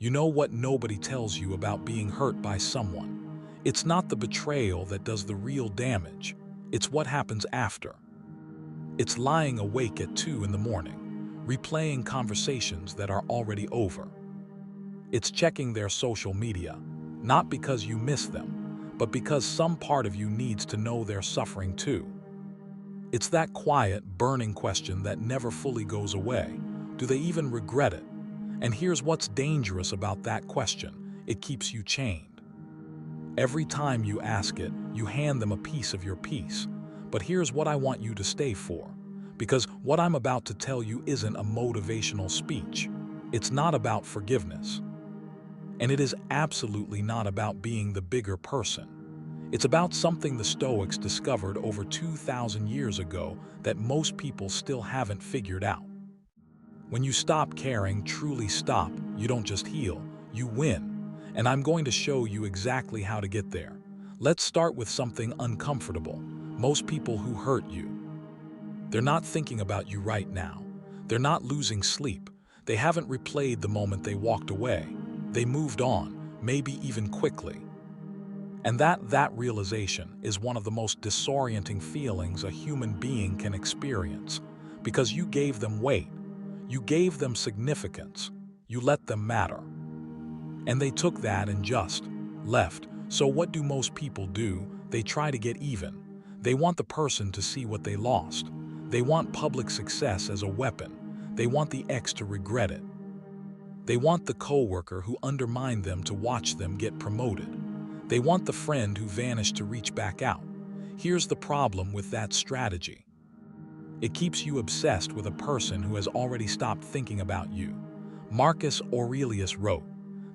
You know what nobody tells you about being hurt by someone. It's not the betrayal that does the real damage. It's what happens after. It's lying awake at 2 in the morning, replaying conversations that are already over. It's checking their social media, not because you miss them, but because some part of you needs to know they're suffering too. It's that quiet, burning question that never fully goes away. Do they even regret it? And here's what's dangerous about that question. It keeps you chained. Every time you ask it, you hand them a piece of your peace. But here's what I want you to stay for. Because what I'm about to tell you isn't a motivational speech. It's not about forgiveness. And it is absolutely not about being the bigger person. It's about something the Stoics discovered over 2,000 years ago that most people still haven't figured out. When you stop caring, truly stop, you don't just heal, you win. And I'm going to show you exactly how to get there. Let's start with something uncomfortable. Most people who hurt you, they're not thinking about you right now. They're not losing sleep. They haven't replayed the moment they walked away. They moved on, maybe even quickly. And that realization is one of the most disorienting feelings a human being can experience, because you gave them weight, you gave them significance, you let them matter. And they took that and just left. So what do most people do? They try to get even. They want the person to see what they lost. They want public success as a weapon. They want the ex to regret it. They want the coworker who undermined them to watch them get promoted. They want the friend who vanished to reach back out. Here's the problem with that strategy. It keeps you obsessed with a person who has already stopped thinking about you. Marcus Aurelius wrote,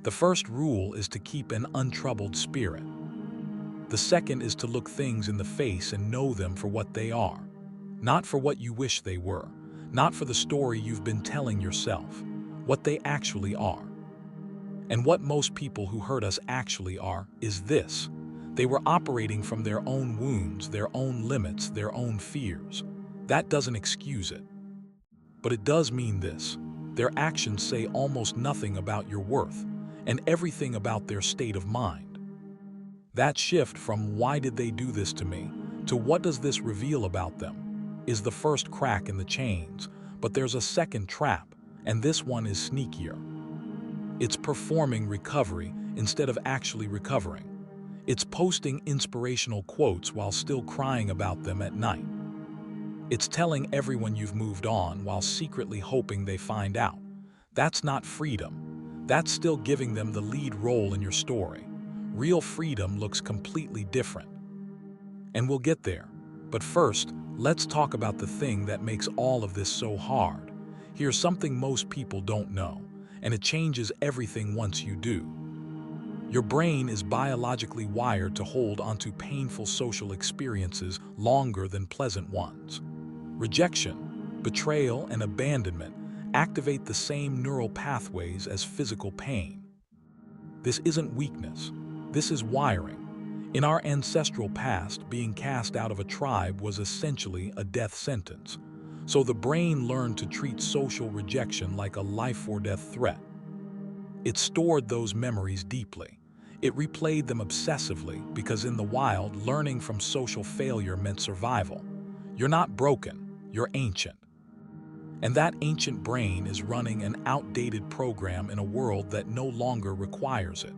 "The first rule is to keep an untroubled spirit. The second is to look things in the face and know them for what they are. Not for what you wish they were, not for the story you've been telling yourself, what they actually are." And what most people who hurt us actually are is this. They were operating from their own wounds, their own limits, their own fears. That doesn't excuse it. But it does mean this. Their actions say almost nothing about your worth and everything about their state of mind. That shift from "why did they do this to me" to "what does this reveal about them" is the first crack in the chains. But there's a second trap, and this one is sneakier. It's performing recovery instead of actually recovering. It's posting inspirational quotes while still crying about them at night. It's telling everyone you've moved on while secretly hoping they find out. That's not freedom. That's still giving them the lead role in your story. Real freedom looks completely different. And we'll get there. But first, let's talk about the thing that makes all of this so hard. Here's something most people don't know, and it changes everything once you do. Your brain is biologically wired to hold onto painful social experiences longer than pleasant ones. Rejection, betrayal, and abandonment activate the same neural pathways as physical pain. This isn't weakness. This is wiring. In our ancestral past, being cast out of a tribe was essentially a death sentence. So the brain learned to treat social rejection like a life-or-death threat. It stored those memories deeply. It replayed them obsessively because in the wild, learning from social failure meant survival. You're not broken, you're ancient. And that ancient brain is running an outdated program in a world that no longer requires it.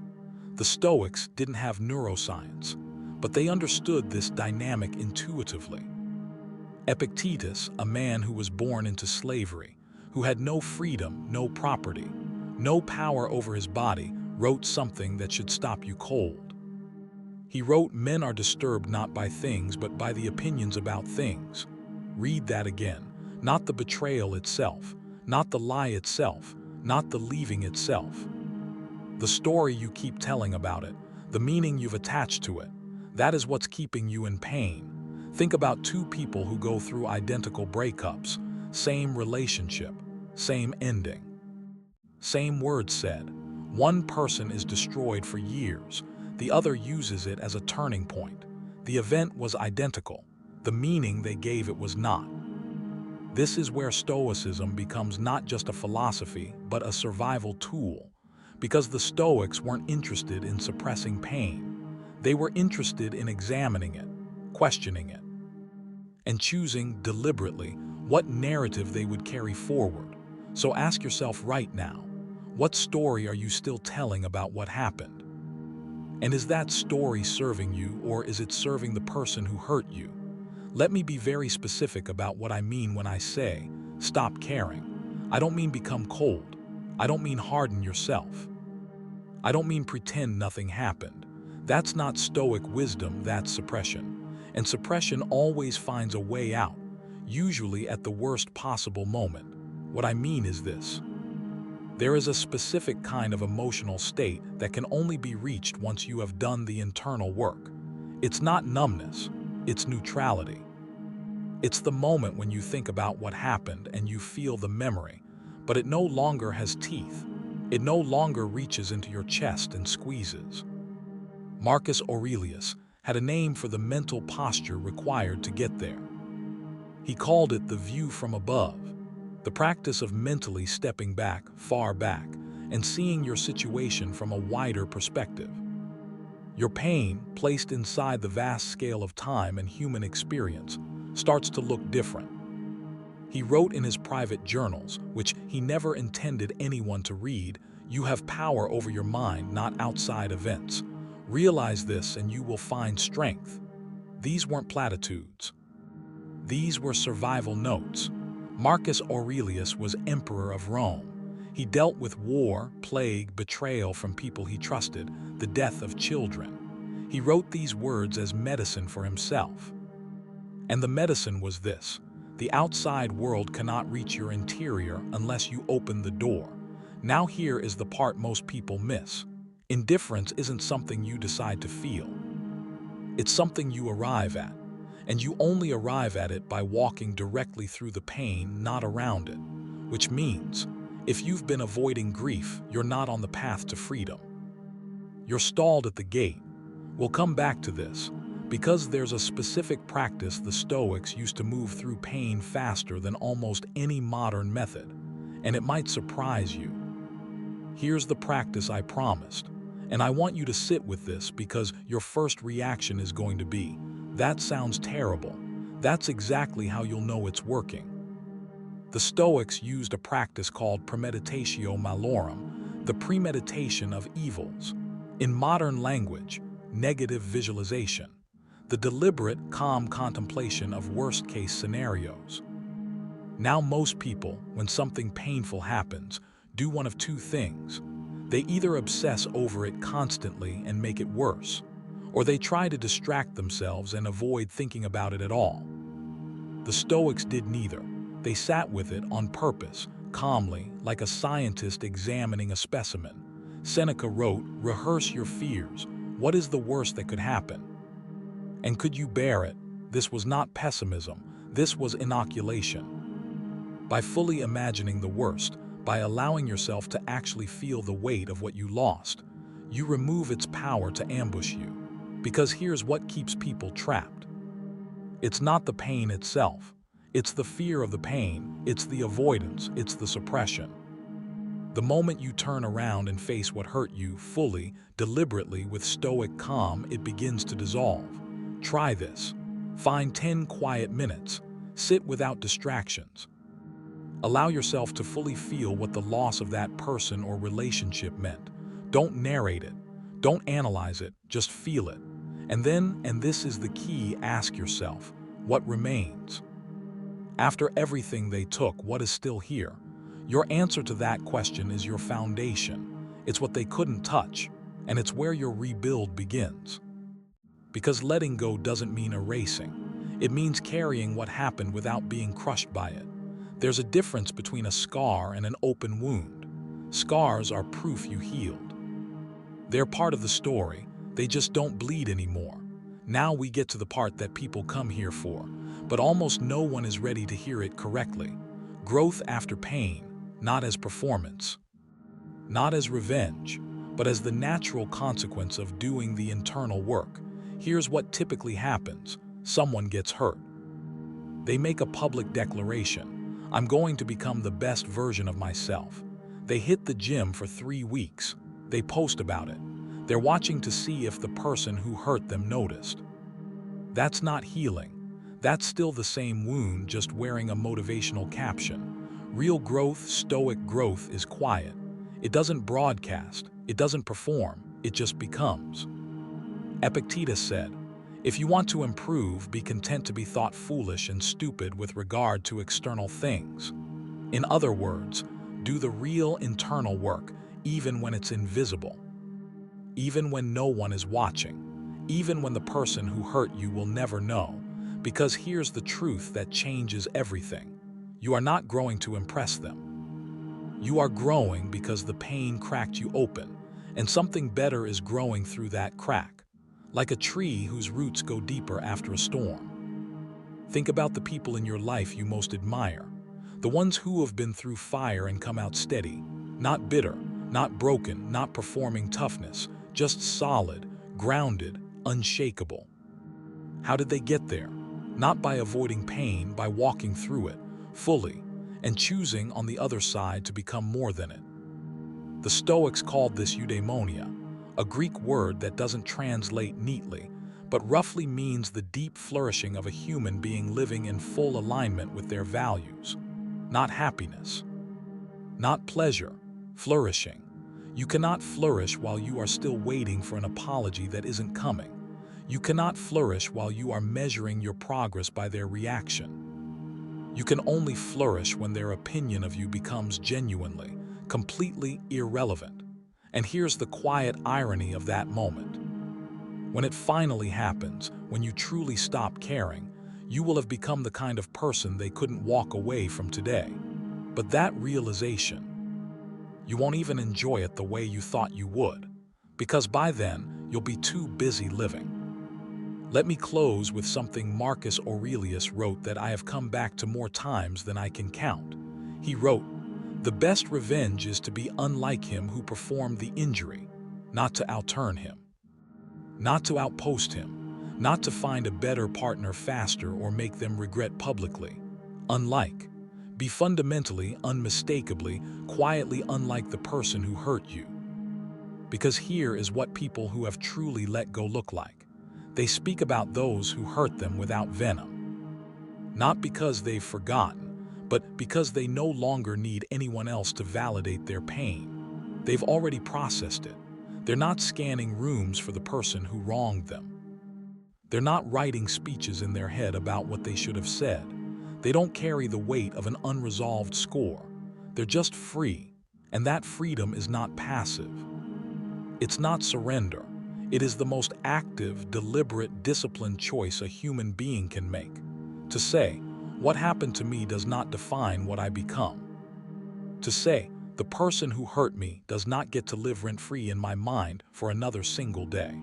The Stoics didn't have neuroscience, but they understood this dynamic intuitively. Epictetus, a man who was born into slavery, who had no freedom, no property, no power over his body, wrote something that should stop you cold. He wrote, "Men are disturbed not by things, but by the opinions about things." Read that again. Not the betrayal itself, not the lie itself, not the leaving itself. The story you keep telling about it, the meaning you've attached to it, that is what's keeping you in pain. Think about two people who go through identical breakups, same relationship, same ending, same words said. One person is destroyed for years, the other uses it as a turning point. The event was identical, the meaning they gave it was not. This is where Stoicism becomes not just a philosophy, but a survival tool. Because the Stoics weren't interested in suppressing pain. They were interested in examining it, questioning it, and choosing deliberately what narrative they would carry forward. So ask yourself right now, what story are you still telling about what happened? And is that story serving you, or is it serving the person who hurt you? Let me be very specific about what I mean when I say, stop caring. I don't mean become cold. I don't mean harden yourself. I don't mean pretend nothing happened. That's not Stoic wisdom, that's suppression. And suppression always finds a way out, usually at the worst possible moment. What I mean is this. There is a specific kind of emotional state that can only be reached once you have done the internal work. It's not numbness, it's neutrality. It's the moment when you think about what happened and you feel the memory, but it no longer has teeth. It no longer reaches into your chest and squeezes. Marcus Aurelius had a name for the mental posture required to get there. He called it the view from above, the practice of mentally stepping back, far back, and seeing your situation from a wider perspective. Your pain, placed inside the vast scale of time and human experience, starts to look different. He wrote in his private journals, which he never intended anyone to read, "You have power over your mind, not outside events. Realize this and you will find strength." These weren't platitudes. These were survival notes. Marcus Aurelius was emperor of Rome. He dealt with war, plague, betrayal from people he trusted, the death of children. He wrote these words as medicine for himself. And the medicine was this: the outside world cannot reach your interior unless you open the door. Now here is the part most people miss. Indifference isn't something you decide to feel. It's something you arrive at, and you only arrive at it by walking directly through the pain, not around it. Which means, if you've been avoiding grief, you're not on the path to freedom. You're stalled at the gate. We'll come back to this, because there's a specific practice the Stoics used to move through pain faster than almost any modern method, and it might surprise you. Here's the practice I promised. And I want you to sit with this because your first reaction is going to be, "That sounds terrible." That's exactly how you'll know it's working. The Stoics used a practice called premeditatio malorum, the premeditation of evils. In modern language, negative visualization, the deliberate, calm contemplation of worst-case scenarios. Now most people, when something painful happens, do one of two things. They either obsess over it constantly and make it worse, or they try to distract themselves and avoid thinking about it at all. The Stoics did neither. They sat with it on purpose, calmly, like a scientist examining a specimen. Seneca wrote, "Rehearse your fears. What is the worst that could happen? And could you bear it?" This was not pessimism. This was inoculation. By fully imagining the worst, by allowing yourself to actually feel the weight of what you lost, you remove its power to ambush you. Because here's what keeps people trapped. It's not the pain itself. It's the fear of the pain. It's the avoidance. It's the suppression. The moment you turn around and face what hurt you fully, deliberately, with stoic calm, it begins to dissolve. Try this. Find 10 quiet minutes. Sit without distractions. Allow yourself to fully feel what the loss of that person or relationship meant. Don't narrate it. Don't analyze it. Just feel it. And then, and this is the key, ask yourself, what remains? After everything they took, what is still here? Your answer to that question is your foundation. It's what they couldn't touch, and it's where your rebuild begins. Because letting go doesn't mean erasing. It means carrying what happened without being crushed by it. There's a difference between a scar and an open wound. Scars are proof you healed. They're part of the story. They just don't bleed anymore. Now we get to the part that people come here for, but almost no one is ready to hear it correctly. Growth after pain, not as performance, not as revenge, but as the natural consequence of doing the internal work. Here's what typically happens. Someone gets hurt. They make a public declaration. I'm going to become the best version of myself. They hit the gym for 3 weeks. They post about it. They're watching to see if the person who hurt them noticed. That's not healing. That's still the same wound, just wearing a motivational caption. Real growth, stoic growth, is quiet. It doesn't broadcast. It doesn't perform. It just becomes. Epictetus said, "If you want to improve, be content to be thought foolish and stupid with regard to external things." In other words, do the real internal work, even when it's invisible. Even when no one is watching. Even when the person who hurt you will never know. Because here's the truth that changes everything. You are not growing to impress them. You are growing because the pain cracked you open, and something better is growing through that crack. Like a tree whose roots go deeper after a storm. Think about the people in your life you most admire. The ones who have been through fire and come out steady. Not bitter, not broken, not performing toughness, just solid, grounded, unshakable. How did they get there? Not by avoiding pain, by walking through it, fully, and choosing on the other side to become more than it. The Stoics called this eudaimonia, a Greek word that doesn't translate neatly, but roughly means the deep flourishing of a human being living in full alignment with their values. Not happiness. Not pleasure. Flourishing. You cannot flourish while you are still waiting for an apology that isn't coming. You cannot flourish while you are measuring your progress by their reaction. You can only flourish when their opinion of you becomes genuinely, completely irrelevant. And here's the quiet irony of that moment. When it finally happens, when you truly stop caring, you will have become the kind of person they couldn't walk away from today. But that realization, you won't even enjoy it the way you thought you would, because by then, you'll be too busy living. Let me close with something Marcus Aurelius wrote that I have come back to more times than I can count. He wrote, "The best revenge is to be unlike him who performed the injury, not to outturn him, not to outpost him, not to find a better partner faster or make them regret publicly. Unlike. Be fundamentally, unmistakably, quietly unlike the person who hurt you." Because here is what people who have truly let go look like. They speak about those who hurt them without venom. Not because they've forgotten, but because they no longer need anyone else to validate their pain. They've already processed it. They're not scanning rooms for the person who wronged them. They're not writing speeches in their head about what they should have said. They don't carry the weight of an unresolved score. They're just free, and that freedom is not passive. It's not surrender. It is the most active, deliberate, disciplined choice a human being can make. To say, what happened to me does not define what I become. To say, the person who hurt me does not get to live rent-free in my mind for another single day.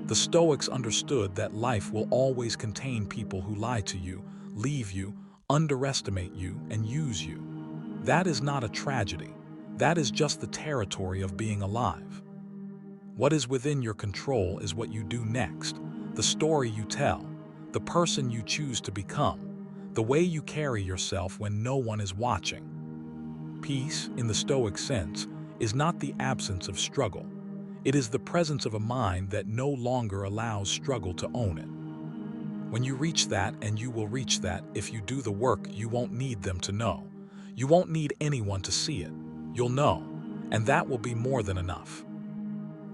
The Stoics understood that life will always contain people who lie to you, leave you, underestimate you, and use you. That is not a tragedy. That is just the territory of being alive. What is within your control is what you do next, the story you tell, the person you choose to become, the way you carry yourself when no one is watching. Peace, in the Stoic sense, is not the absence of struggle. It is the presence of a mind that no longer allows struggle to own it. When you reach that, and you will reach that if you do the work, you won't need them to know. You won't need anyone to see it. You'll know, and that will be more than enough.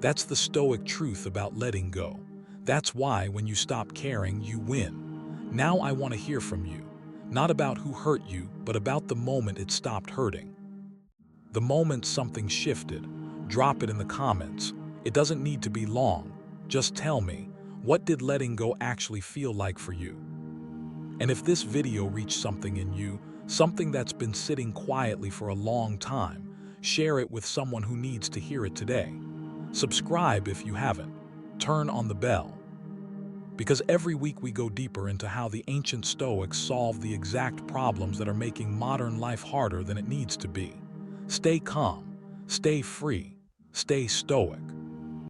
That's the Stoic truth about letting go. That's why when you stop caring, you win. Now I want to hear from you. Not about who hurt you, but about the moment it stopped hurting. The moment something shifted. Drop it in the comments. It doesn't need to be long. Just tell me, what did letting go actually feel like for you? And if this video reached something in you, something that's been sitting quietly for a long time, share it with someone who needs to hear it today. Subscribe if you haven't. Turn on the bell. Because every week we go deeper into how the ancient Stoics solved the exact problems that are making modern life harder than it needs to be. Stay calm, stay free, stay stoic.